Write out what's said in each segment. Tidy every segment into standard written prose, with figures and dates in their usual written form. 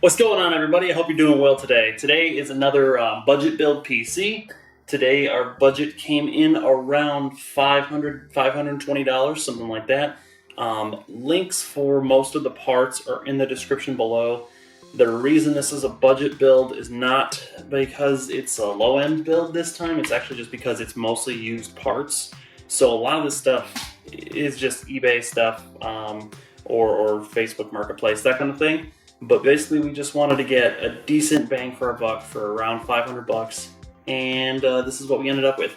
What's going on, everybody? I hope you're doing well today. Today is another budget build PC. Today our budget came in around $520, something like that. Links for most of the parts are in the description below. The reason this is a budget build is not because it's a low-end build this time. It's actually just because it's mostly used parts. So a lot of this stuff is just eBay stuff or Facebook Marketplace, that kind of thing. But basically, we just wanted to get a decent bang for our buck for around 500 bucks, and this is what we ended up with.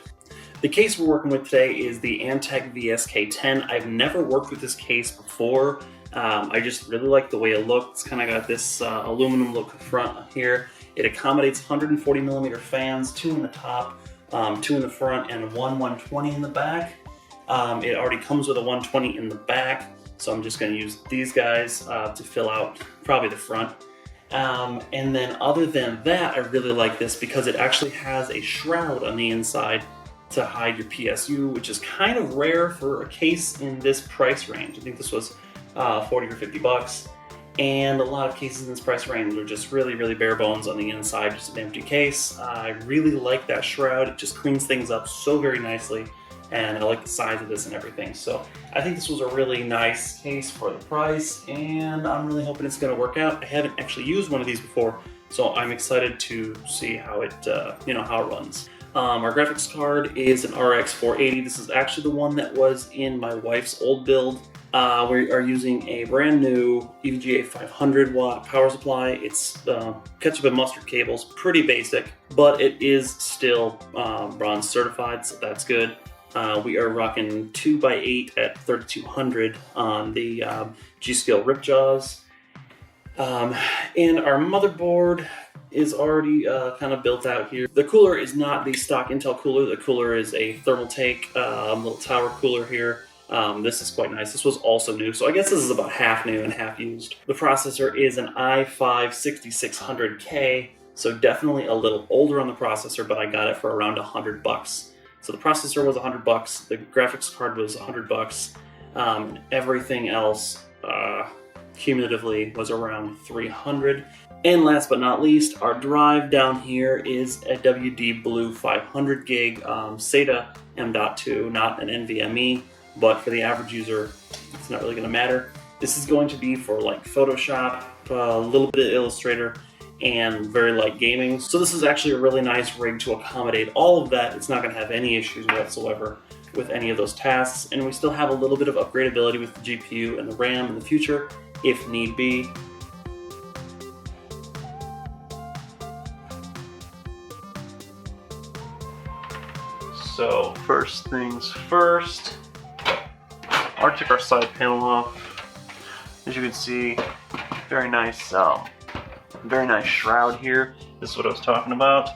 The case we're working with today is the Antec VSK10. I've never worked with this case before. I just really like the way it looks. It's kind of got this aluminum look front here. It accommodates 140 millimeter fans, 2 in the top, 2 in the front, and one 120 in the back. It already comes with a 120 in the back. So I'm just going to use these guys to fill out probably the front. And then other than that, I really like this because it actually has a shroud on the inside to hide your PSU, which is kind of rare for a case in this price range. I think this was 40 or 50 bucks. And a lot of cases in this price range are just really, really bare bones on the inside, just an empty case. I really like that shroud. It just cleans things up so very nicely. And I like the size of this and everything. So I think this was a really nice case for the price, and I'm really hoping it's going to work out. I haven't actually used one of these before, so I'm excited to see how it, how it runs. Our graphics card is an RX 480. This is actually the one that was in my wife's old build. We are using a brand new EVGA 500 watt power supply. It's ketchup and mustard cables, pretty basic, but it is still bronze certified, so that's good. We are rocking 2x8 at 3200 on the G.Skill Ripjaws. And our motherboard is already kind of built out here. The cooler is not the stock Intel cooler. The cooler is a Thermaltake little tower cooler here. This is quite nice. This was also new, so I guess this is about half new and half used. The processor is an i5-6600K, so definitely a little older on the processor, but I got it for around 100 bucks. So the processor was 100 bucks, the graphics card was 100 bucks, everything else cumulatively was around 300. And last but not least, our drive down here is a WD Blue 500 gig SATA M.2, not an NVMe, but for the average user, it's not really going to matter. This is going to be for like Photoshop, a little bit of Illustrator, and very light gaming. So this is actually a really nice rig to accommodate all of that. It's not going to have any issues whatsoever with any of those tasks, and we still have a little bit of upgradability with the GPU and the RAM in the future, if need be. So first things first, I took our side panel off. As you can see, very nice shroud here. This is what I was talking about.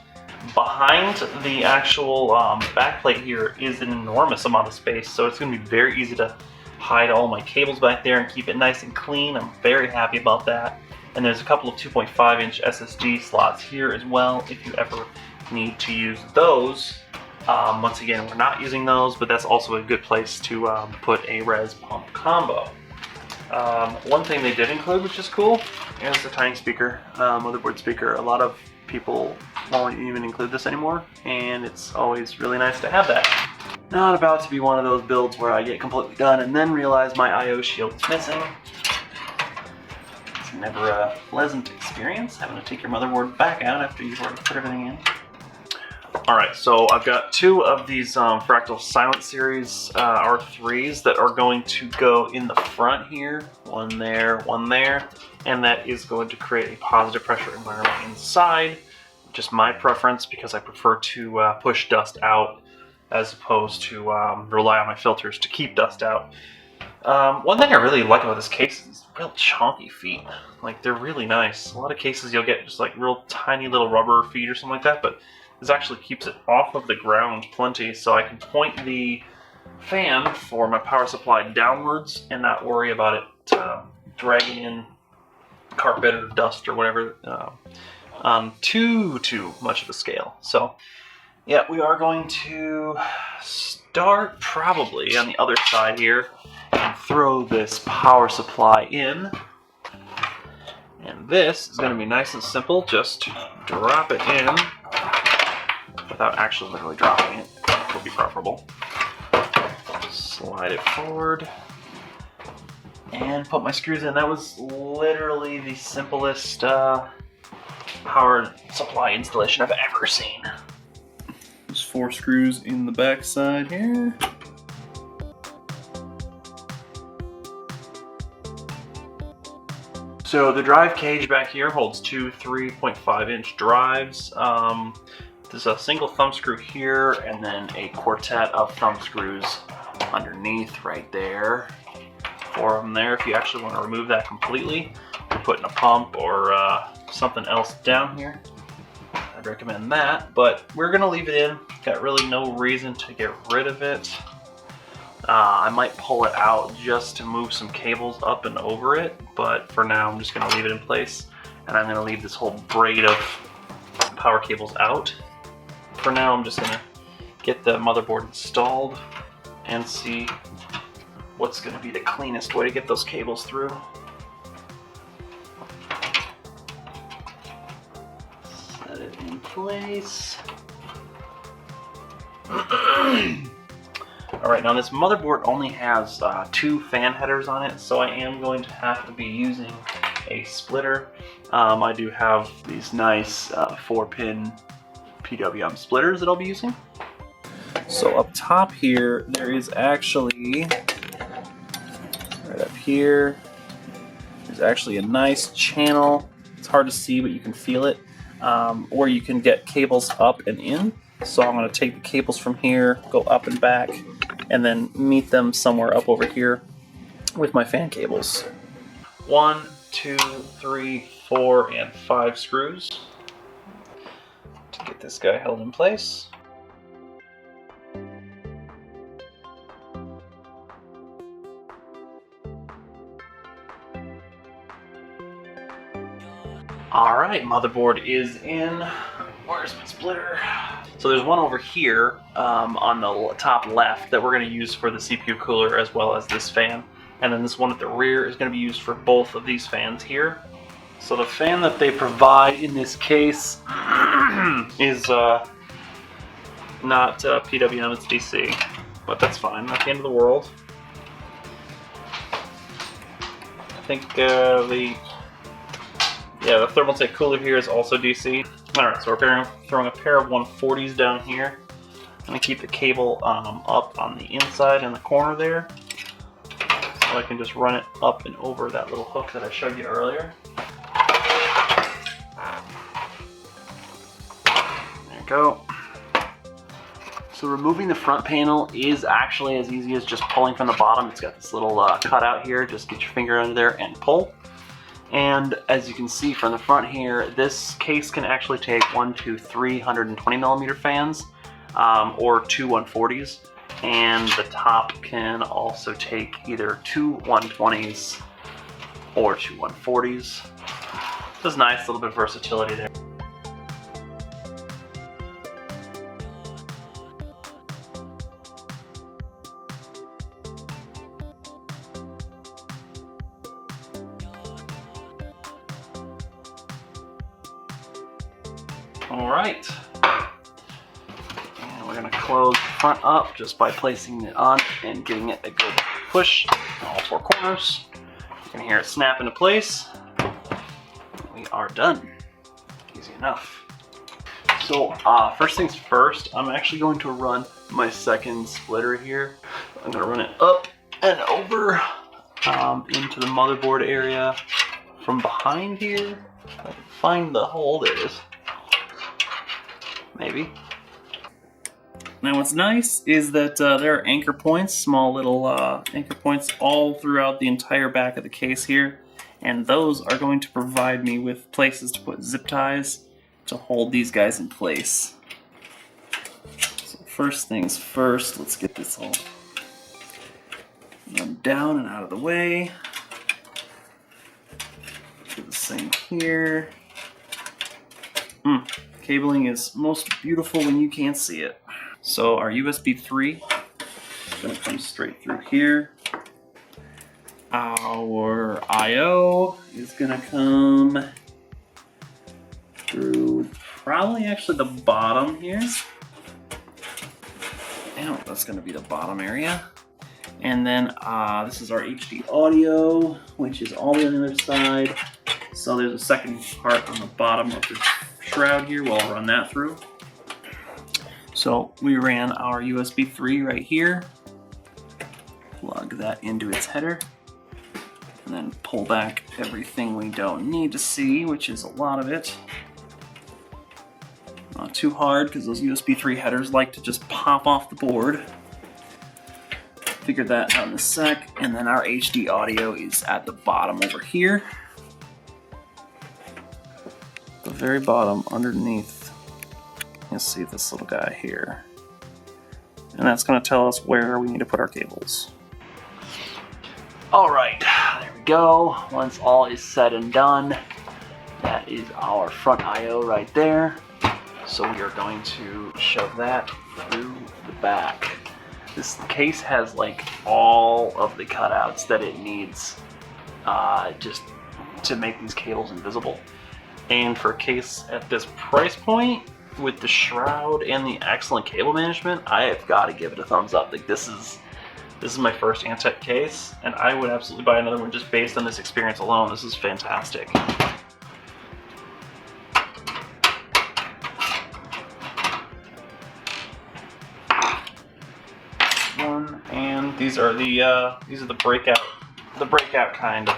Behind the actual backplate here is an enormous amount of space, so it's going to be very easy to hide all my cables back there and keep it nice and clean. I'm very happy about that. And there's a couple of 2.5-inch SSD slots here as well if you ever need to use those. Once again, we're not using those, but that's also a good place to put a res pump combo. One thing they did include, which is cool, is the tiny speaker, motherboard speaker. A lot of people won't even include this anymore, and it's always really nice to have that. Not about to be one of those builds where I get completely done and then realize my I/O shield is missing. It's never a pleasant experience having to take your motherboard back out after you've already put everything in. Alright, so I've got 2 of these Fractal Silent Series R3s that are going to go in the front here. One there, and that is going to create a positive pressure environment inside. Just my preference because I prefer to push dust out as opposed to rely on my filters to keep dust out. One thing I really like about this case is real chonky feet. Like, they're really nice. A lot of cases you'll get just like real tiny little rubber feet or something like that, but this actually keeps it off of the ground plenty, so I can point the fan for my power supply downwards and not worry about it dragging in carpet or dust or whatever on too much of a scale. So yeah, we are going to start probably on the other side here and throw this power supply in. And this is going to be nice and simple. Just drop it in without actually literally dropping it. Would be preferable. Slide it forward and put my screws in. That was literally the simplest power supply installation I've ever seen. There's 4 screws in the back side here. So the drive cage back here holds 2 3.5-inch drives. There's a single thumb screw here and then a quartet of thumb screws underneath right there. 4 of them there. If you actually want to remove that completely, you're putting a pump or something else down here, I'd recommend that. But we're going to leave it in. Got really no reason to get rid of it. I might pull it out just to move some cables up and over it, but for now I'm just going to leave it in place, and I'm going to leave this whole braid of power cables out. For now I'm just going to get the motherboard installed and see what's going to be the cleanest way to get those cables through. Set it in place. Alright, now this motherboard only has 2 fan headers on it, so I am going to have to be using a splitter. I do have these nice 4-pin PWM splitters that I'll be using. So up top here, there is actually, right up here, there's actually a nice channel. It's hard to see, but you can feel it. Or you can get cables up and in. So I'm going to take the cables from here, go up and back, and then meet them somewhere up over here with my fan cables. 1, 2, 3, 4, and 5 screws to get this guy held in place. Alright, motherboard is in. Where's my splitter? So there's one over here on the top left that we're going to use for the CPU cooler as well as this fan. And then this one at the rear is going to be used for both of these fans here. So the fan that they provide in this case is not PWM, it's DC. But that's fine, not the end of the world. I think the Thermaltake cooler here is also DC. Alright, so we're throwing a pair of 140s down here. I'm going to keep the cable up on the inside in the corner there, so I can just run it up and over that little hook that I showed you earlier. There you go. So removing the front panel is actually as easy as just pulling from the bottom. It's got this little cutout here. Just get your finger under there and pull. And as you can see from the front here, this case can actually take 1 to 320mm fans, or 2 140s, and the top can also take either 2 120s or 2 140s. There's nice little bit of versatility there. Alright, and we're going to close the front up just by placing it on and giving it a good push in all 4 corners. You can hear it snap into place. We are done. Easy enough. So first things first, I'm actually going to run my second splitter here. I'm going to run it up and over into the motherboard area from behind here. If I can find the hole, there it is. Maybe. Now what's nice is that there are anchor points, small little anchor points all throughout the entire back of the case here, and those are going to provide me with places to put zip ties to hold these guys in place. So first things first, let's get this all down and out of the way. Do the same here. Cabling is most beautiful when you can't see it. So our USB 3 is going to come straight through here. Our I/O is gonna come through probably actually the bottom here. Yeah, that's gonna be the bottom area. And then this is our HD audio, which is all the way on the other side. So there's a second part on the bottom of the shroud here. We'll run that through. So we ran our USB 3 right here. Plug that into its header. And then pull back everything we don't need to see, which is a lot of it. Not too hard, because those USB 3 headers like to just pop off the board. Figure that out in a sec. And then our HD audio is at the bottom over here. The very bottom, underneath, you'll see this little guy here. And that's going to tell us where we need to put our cables. Alright, there we go. Once all is said and done, that is our front I/O right there. So we are going to shove that through the back. This case has like all of the cutouts that it needs just to make these cables invisible. And for a case at this price point, with the shroud and the excellent cable management, I have got to give it a thumbs up. Like this is my first Antec case, and I would absolutely buy another one just based on this experience alone. This is fantastic. And these are the breakout kind of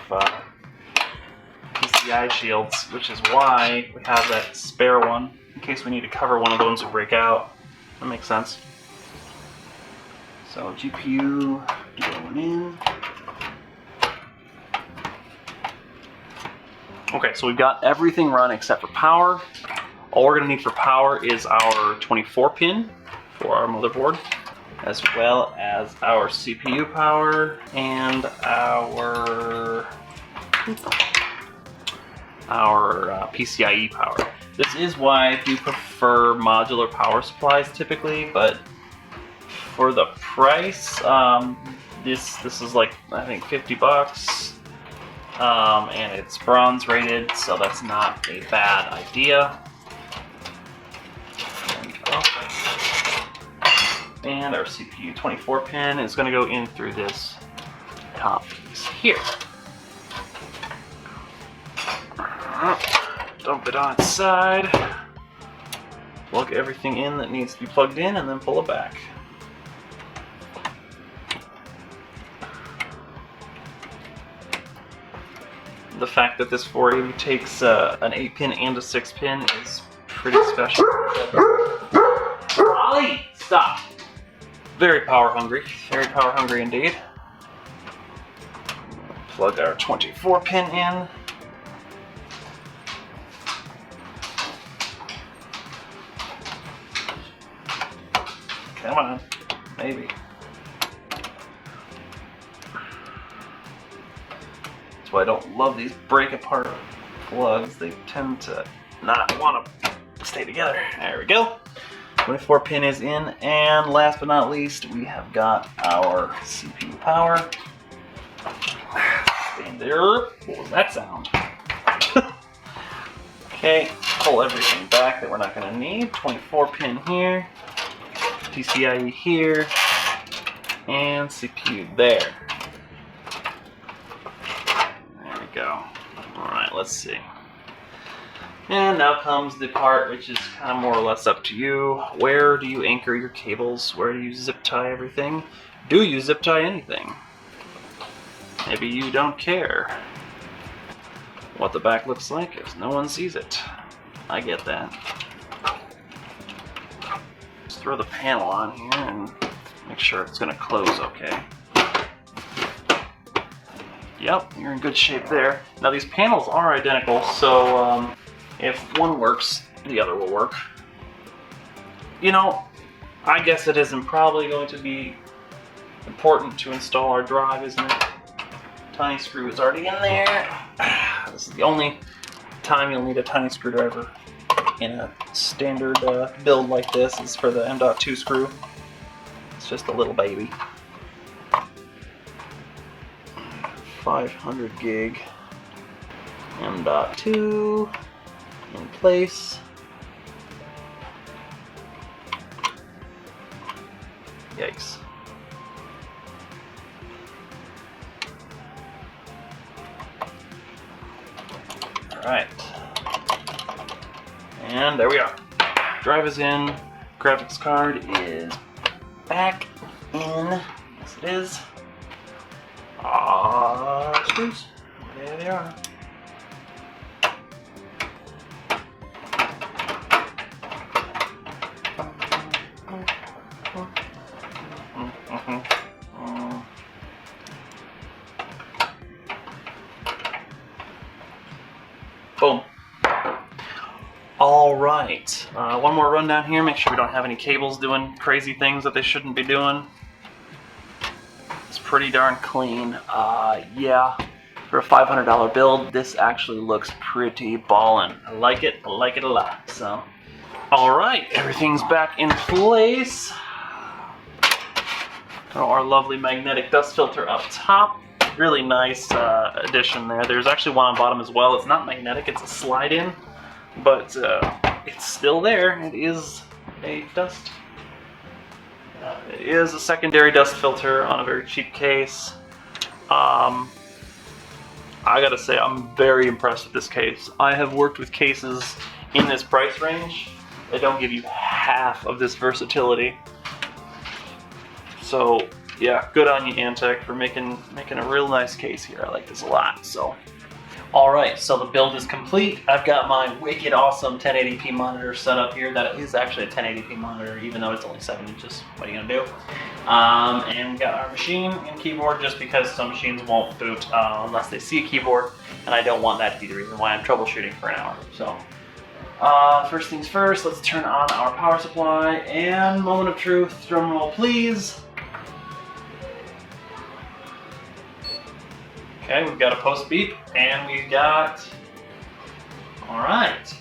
PCI shields, which is why we have that spare one in case we need to cover one of the ones that break out. That makes sense. So GPU going in. Okay, so we've got everything run except for power. All we're going to need for power is our 24 pin for our motherboard, as well as our CPU power and our PCIe power. This is why I do prefer modular power supplies typically, but for the price, this is like, I think, 50 bucks, and it's bronze rated, so that's not a bad idea. And our CPU 24 pin is going to go in through this top piece here. Dump it on its side. Plug everything in that needs to be plugged in, and then pull it back. The fact that this 480 takes an 8-pin and a 6-pin is pretty special. Ollie, stop! Very power hungry indeed. Plug our 24 pin in. Come on, maybe. That's why I don't love these break apart plugs. They tend to not want to stay together. There we go. 24 pin is in, and last but not least, we have got our CPU power. Stand there. What was that sound? Okay, pull everything back that we're not going to need. 24 pin here, PCIe here, and CPU there. There we go. Alright, let's see. And now comes the part which is kind of more or less up to you. Where do you anchor your cables? Where do you zip tie everything? Do you zip tie anything? Maybe you don't care what the back looks like if no one sees it. I get that. Just throw the panel on here and make sure it's going to close okay. Yep, you're in good shape there. Now these panels are identical, so if one works, the other will work. You know, I guess it isn't probably going to be important to install our drive, isn't it? Tiny screw is already in there. This is the only time you'll need a tiny screwdriver in a standard build like this, is for the M.2 screw. It's just a little baby. 500 gig. M.2 in place. Yikes. Alright. And there we are. Drive is in. Graphics card is back in. Yes, it is. Screws. There they are. Boom. All right. One more run down here. Make sure we don't have any cables doing crazy things that they shouldn't be doing. It's pretty darn clean. Yeah. For a $500 build, this actually looks pretty ballin'. I like it. I like it a lot. So, all right. Everything's back in place. Got our lovely magnetic dust filter up top. Really nice addition there. There's actually one on bottom as well. It's not magnetic, it's a slide-in, but it's still there. It is a dust. It is a secondary dust filter on a very cheap case. I gotta say, I'm very impressed with this case. I have worked with cases in this price range that don't give you half of this versatility. So, yeah, good on you, Antec, for making a real nice case here. I like this a lot. So, all right, so the build is complete. I've got my wicked awesome 1080p monitor set up here. That is actually a 1080p monitor, even though it's only 7 inches. What are you gonna do? And we got our machine and keyboard, just because some machines won't boot unless they see a keyboard, and I don't want that to be the reason why I'm troubleshooting for an hour. So, first things first, let's turn on our power supply. And moment of truth, drum roll, please. Okay, we've got a post beep, and we've got, all right.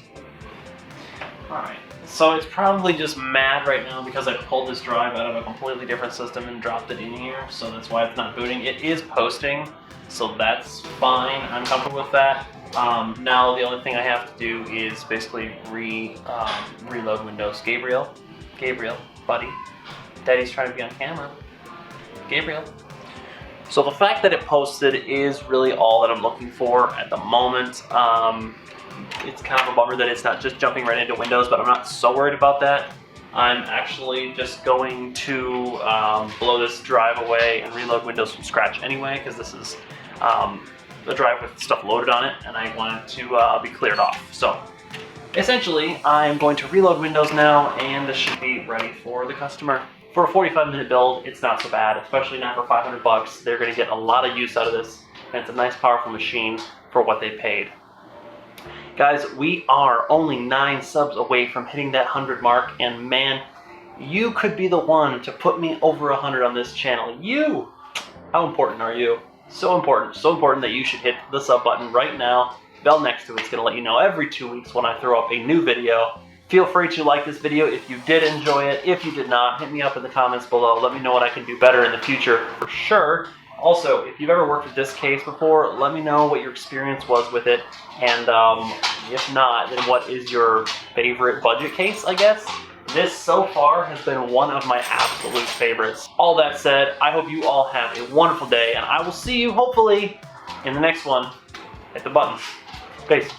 So it's probably just mad right now because I pulled this drive out of a completely different system and dropped it in here, so that's why it's not booting. It is posting, so that's fine. I'm comfortable with that. Now the only thing I have to do is basically reload Windows. Gabriel, buddy, Daddy's trying to be on camera. Gabriel. So the fact that it posted is really all that I'm looking for at the moment. It's kind of a bummer that it's not just jumping right into Windows, but I'm not so worried about that. I'm actually just going to blow this drive away and reload Windows from scratch anyway, because this is a drive with stuff loaded on it, and I want it to be cleared off. So essentially, I'm going to reload Windows now, and this should be ready for the customer. For a 45-minute build, it's not so bad, especially not for 500 bucks. They're going to get a lot of use out of this, and it's a nice, powerful machine for what they paid. Guys, we are only 9 subs away from hitting that 100 mark, and man, you could be the one to put me over 100 on this channel. You! How important are you? So important that you should hit the sub button right now. Bell next to it's going to let you know every 2 weeks when I throw up a new video. Feel free to like this video if you did enjoy it. If you did not, hit me up in the comments below. Let me know what I can do better in the future for sure. Also, if you've ever worked with this case before, let me know what your experience was with it. And if not, then what is your favorite budget case, I guess? This so far has been one of my absolute favorites. All that said, I hope you all have a wonderful day, and I will see you hopefully in the next one. Hit the buttons. Peace.